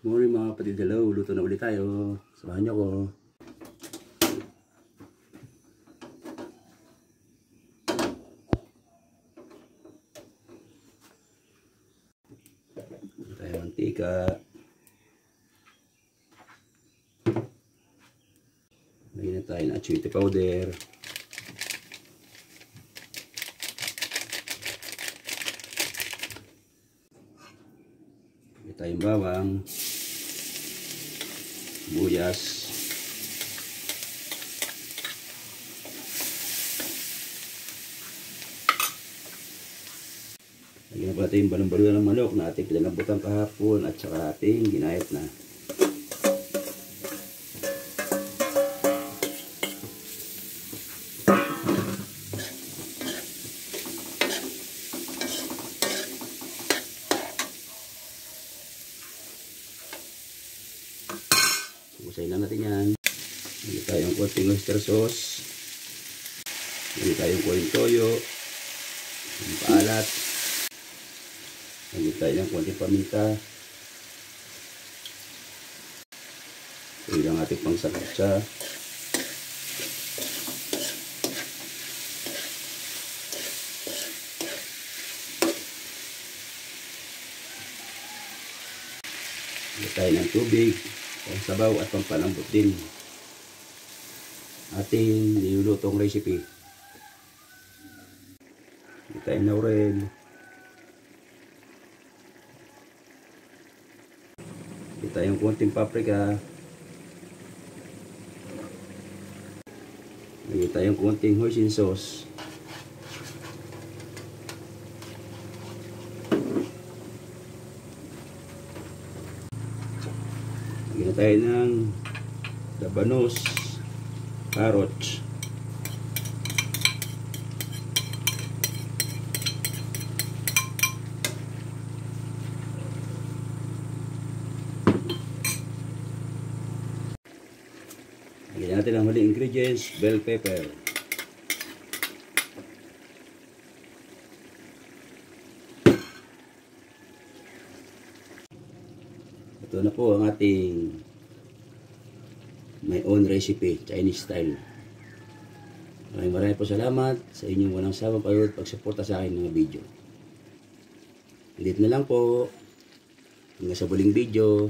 Morning mga kapatid, hello. Luto na ulit tayo. Samahan niyo ako. Ito tayo mantika. Lagyan na tayo ng chili powder. Lagyan tayong bawang. Buyas. Lagyan na pala tayong balon-balon ng manok na ating pinalabutan kahapon at saka ating ginayat na. Usayin lang natin yan. Lagyan tayong konting oyster sauce. Lagyan tayong konting toyo. Yung paalat. Lagyan tayo ng konting paminta. Lagyan lang ating pangsakutsa. Lagyan tayo ng tubig. Pangsabaw at pampalambot din ating nilulutong recipe. Lagyan tayo ng laurel. Lagyan tayong konting paprika. Lagyan tayong konting hoisin sauce. Lagyan na tayo ng labanos, carrots. Lagyan natin ang huling ingredients, bell pepper. Ito na po ang ating my own recipe, Chinese style. Maraming po salamat sa inyong walang sawang pag pagsuporta sa akin ng video. Dito na lang po. Hanggang sa huling video.